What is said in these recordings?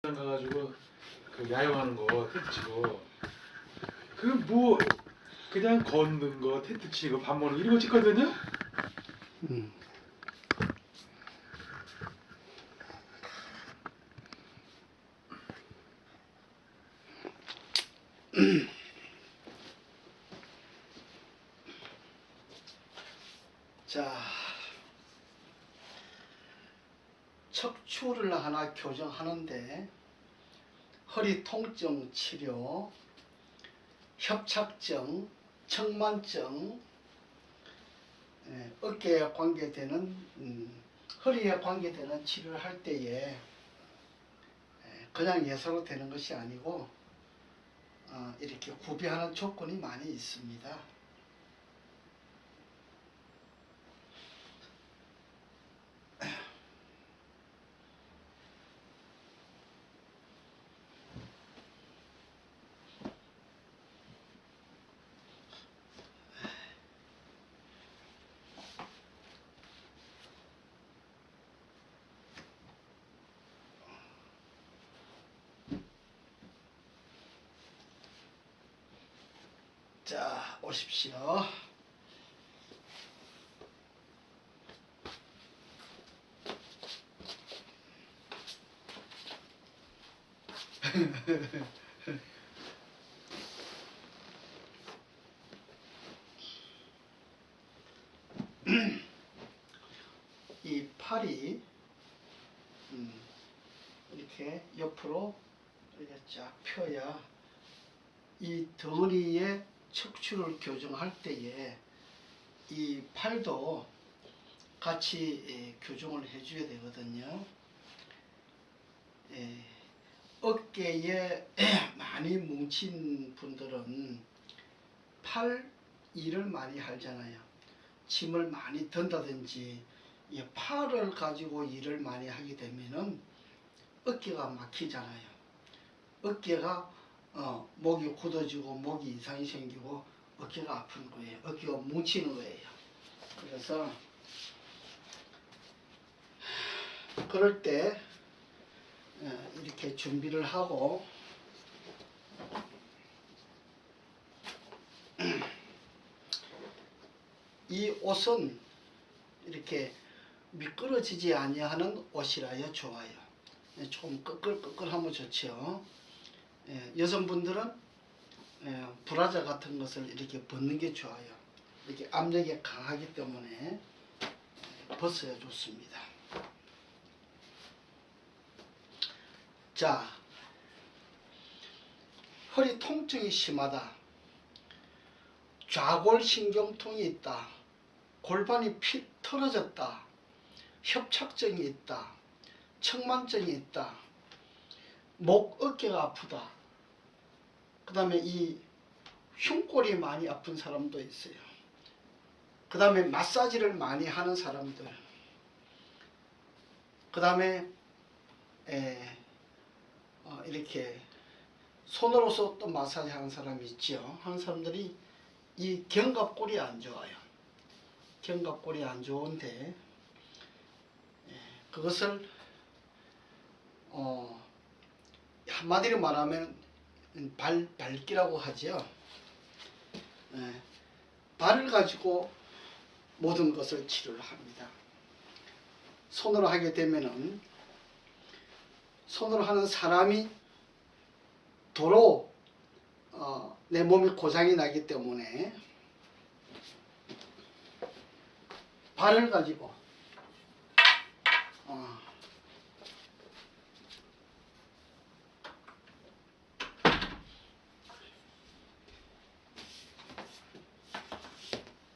가가지고 그 야영하는 거 텐트 치고 그 뭐 그냥 걷는 거 텐트 치고 밥 먹는 거 이런 거 찍거든요. 자, 척추를 하나 교정하는데 허리 통증 치료, 협착증, 측만증, 어깨에 관계되는 허리에 관계되는 치료를 할 때에 그냥 예사로 되는 것이 아니고 이렇게 구비하는 조건이 많이 있습니다. 자, 오십시오. 이 팔이 이렇게 옆으로 이렇게 쫙 펴야 이 덩어리의 척추를 교정할 때에 이 팔도 같이 교정을 해줘야 되거든요. 어깨에 많이 뭉친 분들은 팔 일을 많이 하잖아요. 짐을 많이 든다든지 이 팔을 가지고 일을 많이 하게 되면은 어깨가 막히잖아요. 어깨가 목이 굳어지고 목이 이상이 생기고 어깨가 아픈 거예요. 어깨가 뭉치는 거예요. 그래서 그럴 때 이렇게 준비를 하고 이 옷은 이렇게 미끄러지지 아니하는 옷이라야 좋아요. 조금 끄끌끄끌하면 좋죠. 여성분들은 브라자 같은 것을 이렇게 벗는 게 좋아요. 이렇게 압력이 강하기 때문에 벗어야 좋습니다. 자, 허리 통증이 심하다. 좌골신경통이 있다. 골반이 피 털어졌다. 협착증이 있다. 측만증이 있다. 목, 어깨가 아프다. 그 다음에 이 흉골이 많이 아픈 사람도 있어요. 그 다음에 마사지를 많이 하는 사람들. 그 다음에 이렇게 손으로서 또 마사지 하는 사람이 있죠. 하는 사람들이 이 견갑골이 안 좋아요. 견갑골이 안 좋은데 그것을 한마디로 말하면 발기라고 하죠. 발을 가지고 모든 것을 치료를 합니다. 손으로 하게 되면은 손으로 하는 사람이 도로 내 몸이 고장이 나기 때문에 발을 가지고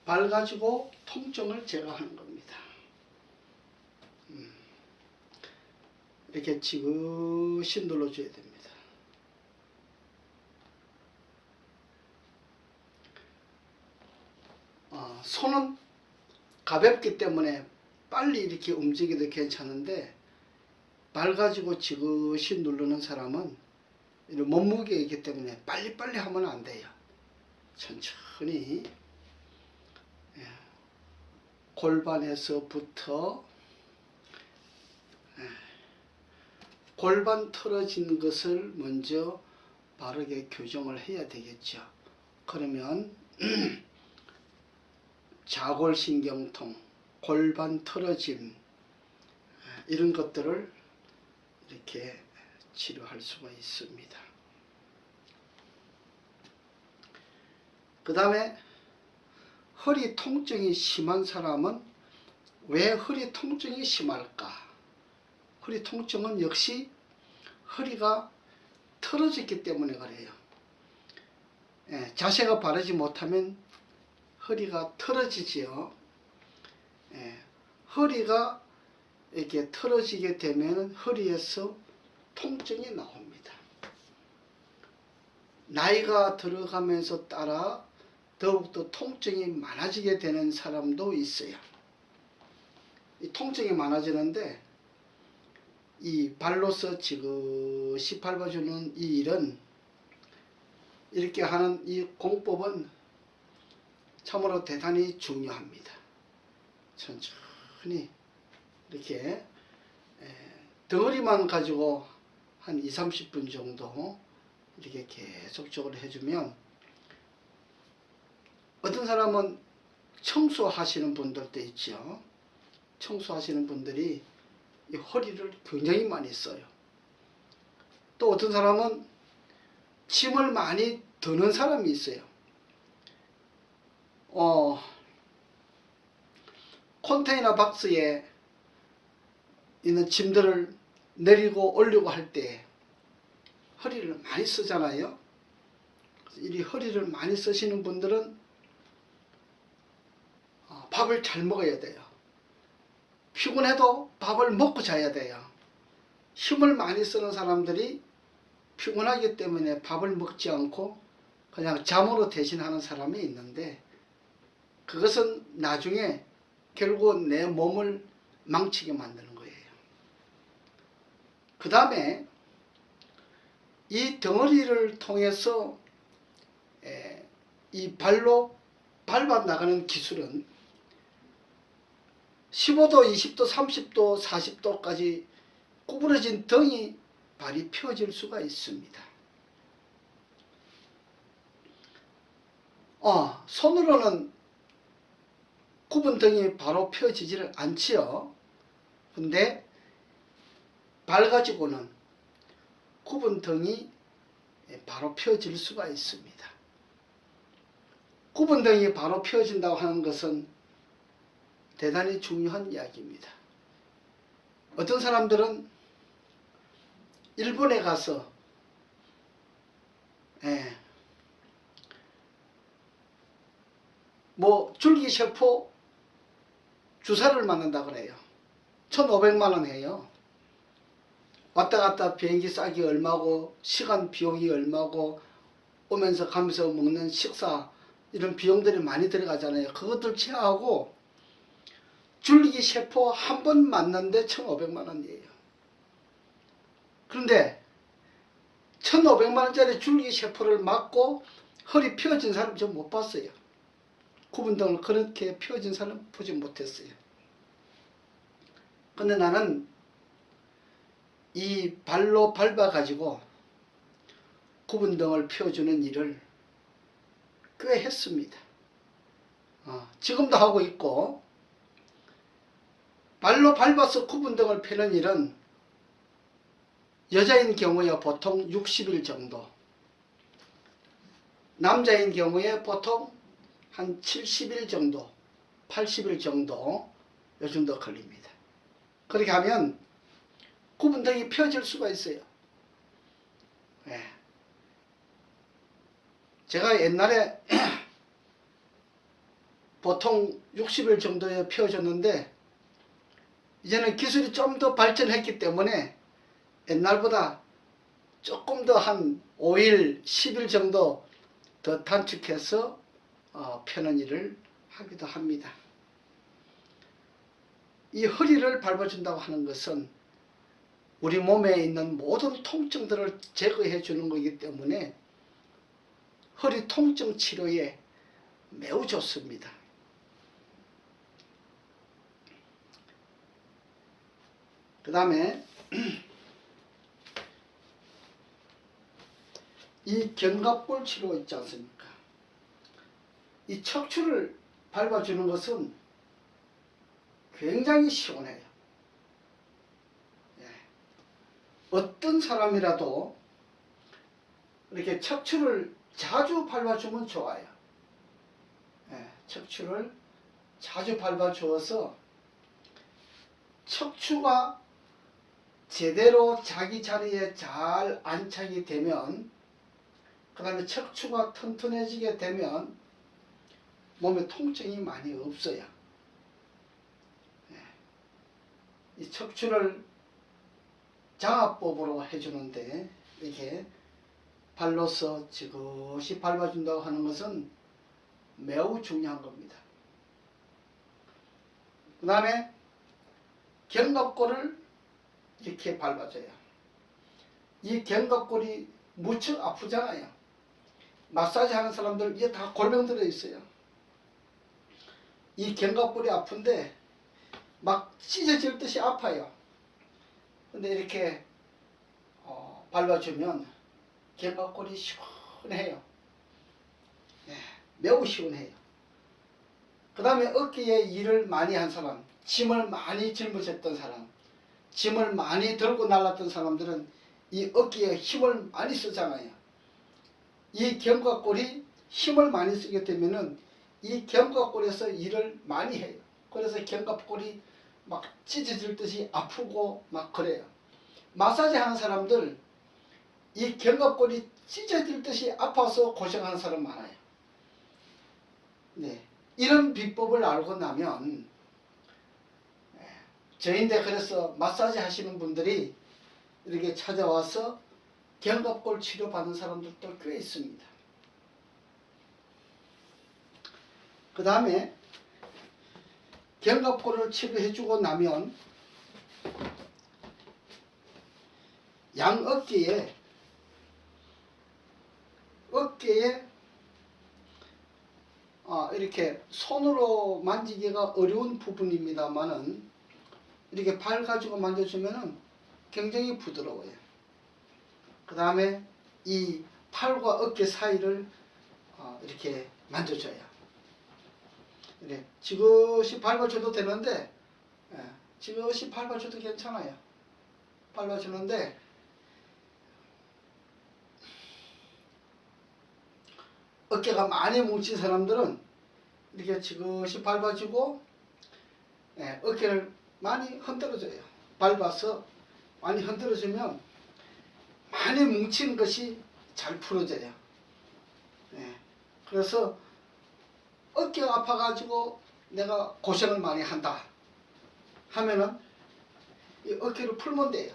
발 가지고 통증을 제거하는 겁니다. 이렇게 지그시 눌러줘야 됩니다. 손은 가볍기 때문에 빨리 이렇게 움직여도 괜찮은데 발 가지고 지그시 누르는 사람은 몸무게가 있기 때문에 빨리빨리 하면 안 돼요. 천천히 골반에서부터 골반 틀어진 것을 먼저 바르게 교정을 해야 되겠죠. 그러면 자골신경통, 골반 틀어짐 이런 것들을 이렇게 치료할 수가 있습니다. 그 다음에 허리 통증이 심한 사람은 왜 허리 통증이 심할까? 허리 통증은 역시 허리가 틀어졌기 때문에 그래요. 자세가 바르지 못하면 허리가 틀어지지요. 허리가 이렇게 틀어지게 되면 허리에서 통증이 나옵니다. 나이가 들어가면서 따라 더욱더 통증이 많아지게 되는 사람도 있어요. 이 통증이 많아지는데 이 발로서 지그시 밟아주는 이 일은 이렇게 하는 이 공법은 참으로 대단히 중요합니다. 천천히 이렇게 덩어리만 가지고 한 20-30분 정도 이렇게 계속적으로 해주면 어떤 사람은 청소하시는 분들도 있죠. 청소하시는 분들이 이 허리를 굉장히 많이 써요. 또 어떤 사람은 짐을 많이 드는 사람이 있어요. 컨테이너 박스에 있는 짐들을 내리고 올리고 할 때 허리를 많이 쓰잖아요. 이 허리를 많이 쓰시는 분들은 밥을 잘 먹어야 돼요. 피곤해도 밥을 먹고 자야 돼요. 힘을 많이 쓰는 사람들이 피곤하기 때문에 밥을 먹지 않고 그냥 잠으로 대신하는 사람이 있는데 그것은 나중에 결국 내 몸을 망치게 만드는 거예요. 그 다음에 이 덩어리를 통해서 이 발로 밟아 나가는 기술은 15도, 20도, 30도, 40도까지 구부러진 등이 발이 펴질 수가 있습니다. 손으로는 굽은 등이 바로 펴지지를 않지요. 근데 발 가지고는 굽은 등이 바로 펴질 수가 있습니다. 굽은 등이 바로 펴진다고 하는 것은 대단히 중요한 이야기입니다. 어떤 사람들은 일본에 가서 줄기세포 주사를 맞는다 그래요. 1,500만원 해요. 왔다 갔다 비행기 싸기 얼마고 시간 비용이 얼마고 오면서 가면서 먹는 식사 이런 비용들이 많이 들어가잖아요. 그것들 제하고 줄기세포 한 번 맞는데 1,500만원이에요. 그런데 1,500만원짜리 줄기세포를 맞고 허리 펴진 사람 전 못 봤어요. 굽은 등을 그렇게 펴진 사람 보지 못했어요. 근데 나는 이 발로 밟아 가지고 굽은 등을 펴주는 일을 꽤 했습니다. 지금도 하고 있고, 발로 밟아서 굽은 등을 펴는 일은 여자인 경우에 보통 60일 정도, 남자인 경우에 보통 한 70일 정도, 80일 정도 요 정도 걸립니다. 그렇게 하면 굽은 등이 펴질 수가 있어요. 제가 옛날에 보통 60일 정도에 펴졌는데 이제는 기술이 좀 더 발전했기 때문에 옛날보다 조금 더 한 5일, 10일 정도 더 단축해서 펴는 일을 하기도 합니다. 이 허리를 밟아준다고 하는 것은 우리 몸에 있는 모든 통증들을 제거해 주는 것이기 때문에 허리 통증 치료에 매우 좋습니다. 그 다음에 이 견갑골 치료 있지 않습니까? 이 척추를 밟아주는 것은 굉장히 시원해요. 예. 어떤 사람이라도 이렇게 척추를 자주 밟아주면 좋아요. 예. 척추를 자주 밟아주어서 척추가 제대로 자기 자리에 잘 안착이 되면, 그 다음에 척추가 튼튼해지게 되면 몸에 통증이 많이 없어요. 이 척추를 장압법으로 해주는데 이렇게 발로서 지그시 밟아준다고 하는 것은 매우 중요한 겁니다. 그 다음에 견갑골을 이렇게 밟아줘요. 이 견갑골이 무척 아프잖아요. 마사지 하는 사람들 이게 다 골병 들어 있어요. 이 견갑골이 아픈데 막 찢어질 듯이 아파요. 근데 이렇게 밟아주면 견갑골이 시원해요. 네, 매우 시원해요. 그 다음에 어깨에 일을 많이 한 사람, 짐을 많이 짊어졌던 사람, 짐을 많이 들고 날랐던 사람들은 이 어깨에 힘을 많이 쓰잖아요. 이 견갑골이 힘을 많이 쓰게 되면은 이 견갑골에서 일을 많이 해요. 그래서 견갑골이 막 찢어질 듯이 아프고 막 그래요. 마사지 하는 사람들 이 견갑골이 찢어질 듯이 아파서 고생하는 사람 많아요. 네, 이런 비법을 알고 나면 저인데 그래서 마사지 하시는 분들이 이렇게 찾아와서 견갑골 치료 받는 사람들도 꽤 있습니다. 그 다음에 견갑골을 치료해주고 나면 양 어깨에 이렇게 손으로 만지기가 어려운 부분입니다만은 이렇게 발 가지고 만져주면은 굉장히 부드러워요. 그 다음에 이 팔과 어깨 사이를 이렇게 만져줘요. 이렇게 지그시 밟아줘도 되는데, 지그시 밟아줘도 괜찮아요. 밟아주는데 어깨가 많이 뭉친 사람들은 이렇게 지그시 밟아주고 어깨를 많이 흔들어줘요. 밟아서 많이 흔들어주면 많이 뭉친 것이 잘 풀어져요. 그래서 어깨가 아파가지고 내가 고생을 많이 한다 하면은 이 어깨를 풀면 돼요.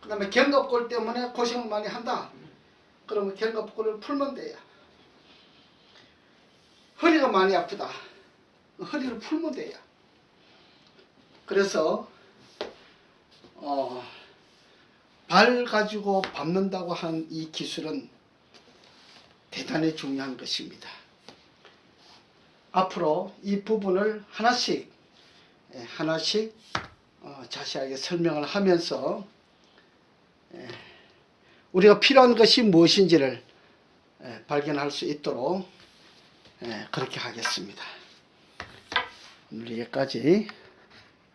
그 다음에 견갑골 때문에 고생을 많이 한다 그러면 견갑골을 풀면 돼요. 허리가 많이 아프다 허리를 풀면 돼요. 그래서 발 가지고 밟는다고 하는 이 기술은 대단히 중요한 것입니다. 앞으로 이 부분을 하나씩 자세하게 설명을 하면서 우리가 필요한 것이 무엇인지를 발견할 수 있도록 그렇게 하겠습니다. 오늘 여기까지